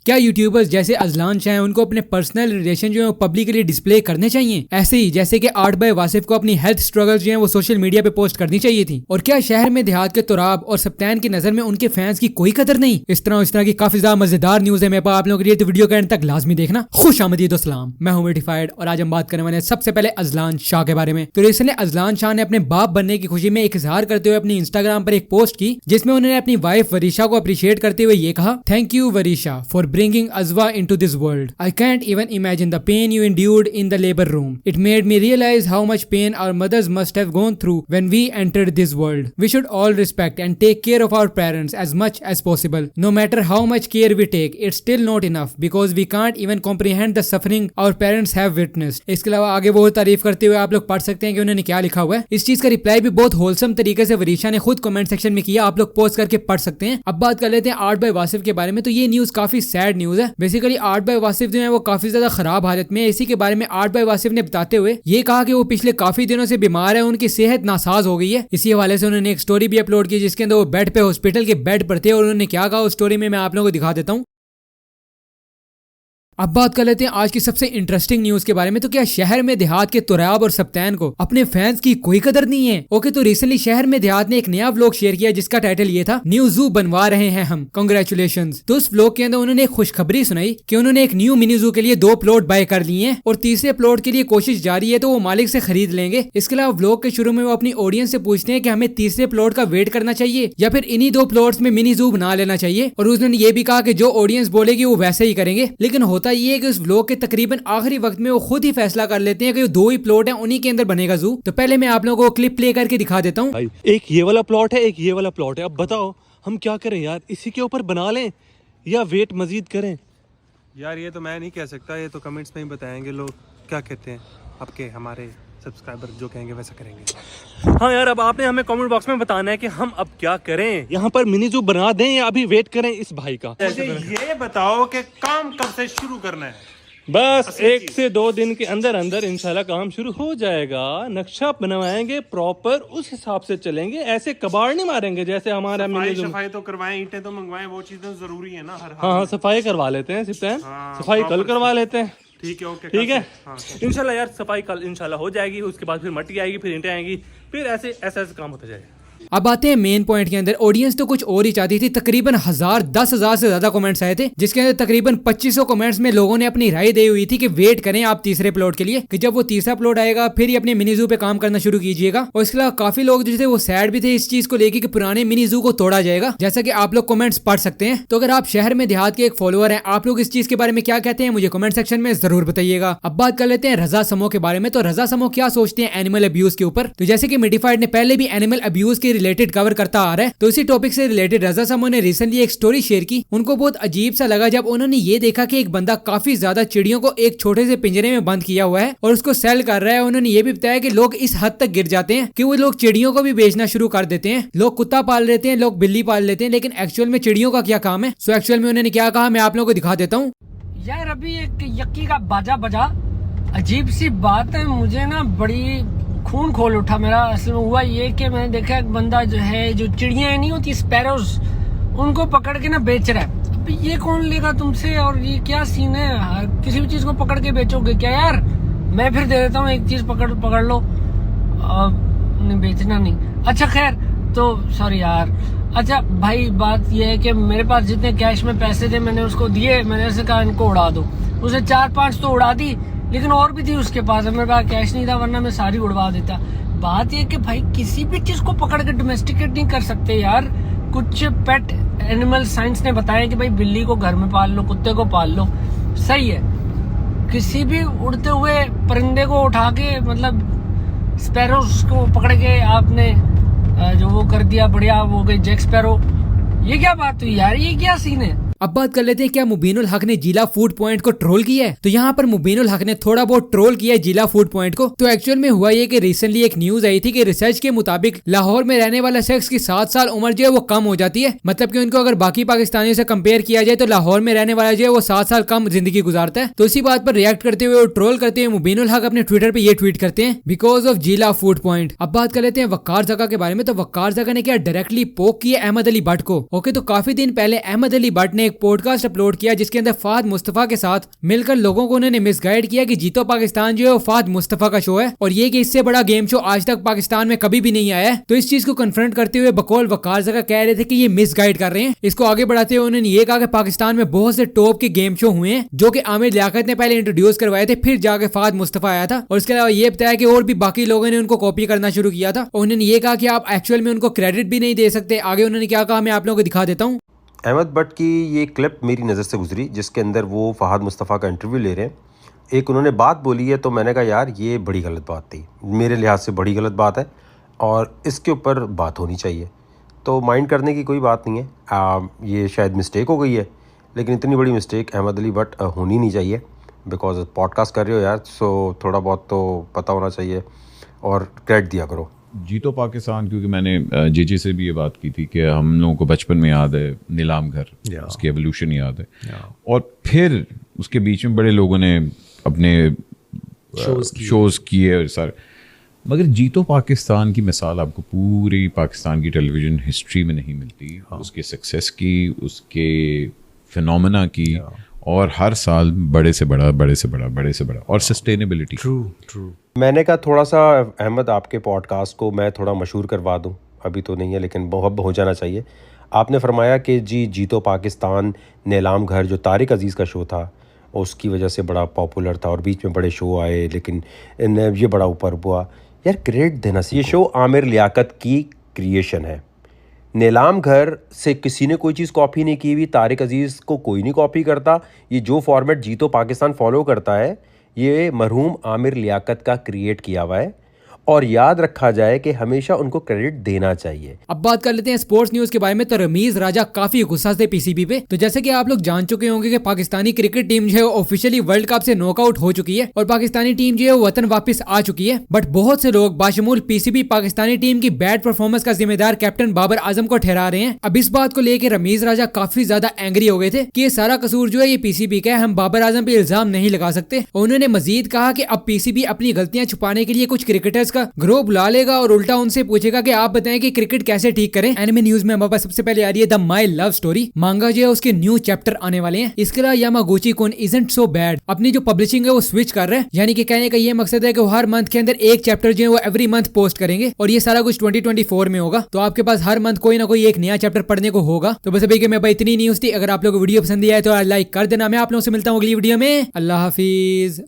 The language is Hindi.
क्या यूट्यूबर्स जैसे अजलान शाह हैं उनको अपने पर्सनल रिलेशन जो है पब्लिकली डिस्प्ले करने चाहिए, ऐसे ही जैसे कि आर्ट बाय वासिफ को अपनी हेल्थ स्ट्रगल्स जो है वो सोशल मीडिया पे पोस्ट करनी चाहिए थी? और क्या शहर में देहात के तुराब और सप्तान की नजर में उनके फैंस की कोई कदर नहीं? इस तरह की काफी ज्यादा मजेदार न्यूज है मेरे पास आप लोगों के लिए, तो वीडियो के एंड तक लाजमी देखना। खुश आमदीद अस्सलाम, मैं हूं वेटिफाइड और आज हम बात करने वाले हैं सबसे पहले अजलान शाह के बारे में। तो रिसेंटली अजलान शाह ने अपने बाप बनने की खुशी में एक इजहार करते हुए अपनी इंस्टाग्राम पर एक पोस्ट की, जिसमें उन्होंने अपनी वाइफ वरीशा को अप्रिशिएट करते हुए ये कहा, thank you Varisha for bringing Ajwa into this world. I can't even imagine the pain you endured in the labor room. It made me realize how much pain our mothers must have gone through when we entered this world. We should all respect and take care of our parents as much as possible. No matter how much care we take, it's still not enough because we can't even comprehend the suffering our parents have witnessed. इसके अलावा आगे वो तारीफ करते हुए आप लोग पढ़ सकते हैं कि उन्होंने क्या लिखा हुआ है। इस चीज का रिप्लाई भी बहुत होलसम तरीके से वरीशा ने खुद कमेंट सेक्शन में किया, आप लोग पोस्ट करके पढ़ सकते हैं। अब बात कर लेते हैं आर्ट बाय वासिफ के बारे में। तो ये न्यूज काफी सैड न्यूज है। बेसिकली आर्ट बाय वासिफ जो है वो काफी ज्यादा खराब हालत में है। इसी के बारे में आर्ट बाय वासिफ ने बताते हुए ये कहा कि वो पिछले काफी दिनों से बीमार है, उनकी सेहत नासाज हो गई है। इसी हवाले से उन्होंने एक स्टोरी भी अपलोड की जिसके अंदर वो बेड पे हॉस्पिटल के बेड पर थे और उन्होंने क्या कहा उस स्टोरी में मैं आप लोगों को दिखा देता हूँ। अब बात कर लेते हैं आज की सबसे इंटरेस्टिंग न्यूज के बारे में। तो क्या शहर में देहात के तुराब और सप्तान को अपने फैंस की कोई कदर नहीं है? ओके, तो रिसेंटली शहर में देहात ने एक नया व्लॉग शेयर किया जिसका टाइटल ये था, न्यू जू बनवा रहे हैं हम, कांग्रेचुलेशंस। तो उस व्लॉग के अंदर उन्होंने एक खुशखबरी सुनाई कि उन्होंने एक न्यू मिनी जू के लिए 2 प्लॉट बाय कर लिए हैं और तीसरे प्लॉट के लिए कोशिश जारी है, तो वो मालिक से खरीद लेंगे। इसके अलावा व्लॉग के शुरू में वो अपनी ऑडियंस से पूछते हैं कि हमें तीसरे प्लॉट का वेट करना चाहिए या फिर इन्हीं 2 प्लॉट्स में मिनी जू बना लेना चाहिए। और उन्होंने ये भी कहा कि जो ऑडियंस बोलेगी वो वैसे ही करेंगे। लेकिन होता ये है कि उस व्लॉग के तकरीबन आखिरी वक्त में वो खुद ही फैसला कर लेते हैं कि 2 ही प्लॉट हैं, उन्हीं के अंदर बनेगा जू। तो पहले मैं आप लोगों को क्लिप प्ले करके दिखा देता हूँ। एक ये वाला प्लॉट है, एक ये वाला प्लॉट है। अब बताओ हम क्या करें यार, इसी के ऊपर बना लें या वेट मजीद करें? यार ये तो मैं नहीं कह सकता, ये तो कमेंट्स में ही बताएंगे लोग क्या कहते हैं, आपके हमारे सब्सक्राइबर जो कहेंगे वैसा करेंगे। हाँ यार, अब आपने हमें कमेंट बॉक्स में बताना है कि हम अब क्या करें, यहाँ पर मिनी जू बना दें या अभी वेट करें इस भाई का। मुझे ये बताओ कि काम कब से शुरू करना है? बस 1 से 2 दिन के अंदर अंदर इंशाल्लाह काम शुरू हो जाएगा। नक्शा बनवाएंगे प्रॉपर, उस हिसाब से चलेंगे, ऐसे कबाड़ नहीं मारेंगे जैसे हमारा सफाई तो करवाएं, ईंटें तो मंगवाएं, वो चीजें जरूरी है ना। हाँ, सफाई करवा लेते हैं सिप्तान, सफाई कल करवा लेते हैं। ठीक है, ओके, ठीक है। इंशाल्लाह यार सफाई कल इंशाल्लाह हो जाएगी, उसके बाद फिर मट्टी आएगी, फिर ईंटें आएंगी, फिर ऐसे काम होता जाएगा। अब आते हैं मेन पॉइंट के अंदर। ऑडियंस तो कुछ और ही चाहती थी। तकरीबन 10,000 से ज्यादा कमेंट्स आए थे, जिसके अंदर तकरीबन 2500 कमेंट्स में लोगों ने अपनी राय दी हुई थी कि वेट करें आप तीसरे प्लॉट के लिए, कि जब वो तीसरा प्लॉट आएगा फिर ही अपने मिनी जू पे काम करना शुरू कीजिएगा। और इसके अलावा काफी लोग जो थे वो सैड भी थे इस चीज को लेकर कि पुराने मिनी जू को तोड़ा जाएगा, जैसा कि आप लोग कमेंट्स पढ़ सकते हैं। तो अगर आप शहर में देहात के एक फॉलोअर हैं, आप लोग इस चीज के बारे में क्या कहते हैं मुझे कमेंट सेक्शन में जरूर बताइएगा। अब बात कर लेते हैं रजा समो के बारे में। तो रजा समो क्या सोचते हैं एनिमल अब्यूज के ऊपर? तो जैसे कि मिडिफाइड ने पहले भी एनिमल अब्यूज के रिलेटेड कवर करता आ रहा है, तो इसी टॉपिक से रिलेटेड रजा समो ने रिसेंटली एक स्टोरी शेयर की। उनको बहुत अजीब सा लगा जब उन्होंने ये देखा कि एक बंदा काफी ज्यादा चिड़ियों को एक छोटे से पिंजरे में बंद किया हुआ है और उसको सेल कर रहा है। उन्होंने ये भी बताया कि लोग इस हद तक गिर जाते हैं कि वो लोग चिड़ियों को भी बेचना शुरू कर देते हैं। लोग कुत्ता पाल लेते हैं, लोग बिल्ली पाल लेते हैं, लेकिन एक्चुअल में चिड़ियों का क्या काम है? सो एक्चुअल में उन्होंने क्या कहा मैं आप लोगों को दिखा देता हूँ। यार अभी एक यक्की का बाजा बजा, अजीब सी बात है, मुझे ना बड़ी खून खोल उठा मेरा। असल में हुआ ये कि मैंने देखा एक बंदा जो है, जो चिड़ियाँ नहीं होती स्पैरोज, उनको पकड़ के ना बेच रहा है। अब ये कौन लेगा तुमसे, और ये क्या सीन है? किसी भी चीज को पकड़ के बेचोगे क्या यार? मैं फिर दे देता हूँ एक चीज, पकड़ लो। नहीं, बेचना नहीं। अच्छा खैर, तो सॉरी यार। अच्छा भाई, बात ये है कि मेरे पास जितने कैश में पैसे थे मैंने उसको दिए। मैंने ऐसे कहा इनको उड़ा दो। उसे 4-5 तो उड़ा दी, लेकिन और भी थी उसके पास। मेरे पास कैश नहीं था, वरना मैं सारी उड़वा देता। बात ये कि भाई किसी भी चीज को पकड़ के डोमेस्टिकेट नहीं कर सकते यार। कुछ पेट एनिमल साइंस ने बताया कि भाई बिल्ली को घर में पाल लो, कुत्ते को पाल लो, सही है। किसी भी उड़ते हुए परिंदे को उठा के, मतलब स्पैरोस को पकड़ के आपने जो वो कर दिया, बढ़िया वो गई जैक स्पैरो। ये क्या बात हुई यार, ये क्या सीन है? अब बात कर लेते हैं क्या मुबीनुल हक ने जिला फूड पॉइंट को ट्रोल किया है। तो यहाँ पर मुबीनुल हक ने थोड़ा बहुत ट्रोल किया है जिला फूड पॉइंट को। तो एक्चुअल में हुआ ये कि रिसेंटली एक न्यूज आई थी कि रिसर्च के मुताबिक लाहौर में रहने वाला शख्स की 7 साल उम्र जो है वो कम हो जाती है। मतलब कि उनको अगर बाकी पाकिस्तानियों से कंपेयर किया जाए तो लाहौर में रहने वाला जो है वो 7 साल कम जिंदगी गुजारता है। तो इसी बात पर रिएक्ट करते हुए और ट्रोल करते हुए मुबीनुल हक अपने ट्विटर पे ये ट्वीट करते हैं, बिकॉज ऑफ जिला फूड पॉइंट। अब बात कर लेते हैं वक्कार जगह के बारे में। तो वक्कार जगह ने क्या डायरेक्टली पोक किया अहमद अली भट्ट को। ओके, तो काफी दिन पहले अहमद अली भट्ट ने एक पॉडकास्ट अपलोड किया जिसके अंदर फहद मुस्तफा के साथ मिलकर लोगों को उन्होंने मिसगाइड किया कि जीतो पाकिस्तान जो है वो फहद मुस्तफा का शो है और ये कि इससे बड़ा गेम शो आज तक पाकिस्तान में कभी भी नहीं आया है। तो इस चीज को कन्फ्रंट करते हुए बकौल वकार ज़का कह रहे थे कि ये मिसगाइड कर रहे हैं। इसको आगे बढ़ाते हुए उन्होंने ये कहा कि पाकिस्तान में बहुत से टॉप के गेम शो हुए हैं जो कि आमिर लियाकत ने पहले इंट्रोड्यूस करवाए थे, फिर जाके फहद मुस्तफा आया था। और इसके अलावा ये बताया कि और भी बाकी लोगों ने उनको कॉपी करना शुरू किया था और उन्होंने ये कहा कि आप एक्चुअल में उनको क्रेडिट भी नहीं दे सकते। आगे उन्होंने क्या कहा मैं आप लोगों को दिखा देता हूँ। अहमद भट्ट की ये क्लिप मेरी नज़र से गुजरी जिसके अंदर वो फहद मुस्तफ़ा का इंटरव्यू ले रहे हैं। एक उन्होंने बात बोली है तो मैंने कहा यार ये बड़ी गलत बात थी, मेरे लिहाज से बड़ी गलत बात है और इसके ऊपर बात होनी चाहिए। तो माइंड करने की कोई बात नहीं है, ये शायद मिस्टेक हो गई है लेकिन इतनी बड़ी मिस्टेक अहमद अली भट्ट होनी नहीं चाहिए। बिकॉज पॉडकास्ट कर रहे हो यार, सो थोड़ा बहुत तो पता होना चाहिए और क्रेडिट दिया करो। जीतो पाकिस्तान, क्योंकि मैंने जेजे से भी ये बात की थी कि हम लोगों को बचपन में याद है नीलाम घर, उसकी एवोल्यूशन याद है और फिर उसके बीच में बड़े लोगों ने अपने शोज़ किए सारे, मगर जीतो पाकिस्तान की मिसाल आपको पूरी पाकिस्तान की टेलीविज़न हिस्ट्री में नहीं मिलती। उसके सक्सेस की, उसके फिनोमेना की और हर साल बड़े से बड़ा और सस्टेनेबिलिटी। ट्रू। मैंने कहा थोड़ा सा अहमद आपके पॉडकास्ट को मैं थोड़ा मशहूर करवा दूं, अभी तो नहीं है लेकिन बहुत हो जाना चाहिए। आपने फरमाया कि जी जीतो पाकिस्तान नीलाम घर जो तारिक अजीज़ का शो था उसकी वजह से बड़ा पॉपुलर था और बीच में बड़े शो आए लेकिन ये बड़ा ऊपर हुआ। यार क्रेडिट देना चाहिए। ये शो आमिर लियाकत की क्रिएशन है। नीलाम घर से किसी ने कोई चीज़ कॉपी नहीं की हुई, तारिक अजीज़ को कोई नहीं कॉपी करता। ये जो फॉर्मेट जीतो पाकिस्तान फॉलो करता है ये मरहूम आमिर लियाकत का क्रिएट किया हुआ है और याद रखा जाए कि हमेशा उनको क्रेडिट देना चाहिए। अब बात कर लेते हैं स्पोर्ट्स न्यूज के बारे में। तो रमीज राजा काफी गुस्सा थे पीसीबी पे। तो जैसे कि आप लोग जान चुके होंगे कि पाकिस्तानी क्रिकेट टीम जो है ऑफिशियली वर्ल्ड कप से नॉकआउट हो चुकी है और पाकिस्तानी टीम जो है वतन वापस आ चुकी है। बट बहुत से लोग बाशमूल पीसीबी पाकिस्तानी टीम की बैड परफॉर्मेंस का जिम्मेदार कैप्टन बाबर आजम को ठहरा रहे हैं। अब इस बात को लेकर रमीज राजा काफी ज्यादा एंग्री हो गए थे कि ये सारा कसूर जो है ये पीसीबी का है, हम बाबर आजम पे इल्जाम नहीं लगा सकते। और उन्होंने मजीद कहा कि अब पीसीबी अपनी गलतियां छुपाने के लिए कुछ क्रिकेटर्स का ग्रोह बुला और उल्टा उनसे पूछेगा कि आप बताएं कि क्रिकेट कैसे ठीक करें। एनिमे न्यूज में हमारे पास सबसे पहले आ रही है द माय लव स्टोरी मांगा जो है उसके न्यू चैप्टर आने वाले हैं। इसके अलावा यामागुची कुन इजंट सो बैड अपनी जो पब्लिशिंग है वो स्विच कर रहे हैं, यानी कि कहने का ये मकसद है कि वो हर मंथ के अंदर एक चैप्टर जो है वो एवरी मंथ पोस्ट करेंगे और ये सारा कुछ 2024 में होगा। तो आपके पास हर मंथ कोई ना कोई एक नया चैप्टर पढ़ने को होगा। तो बस अभी मैं इतनी न्यूज थी। अगर आप लोग को वीडियो पसंद आया तो लाइक कर देना। मैं आप लोगों से मिलता हूँ अगली वीडियो में। अल्लाह हाफिज।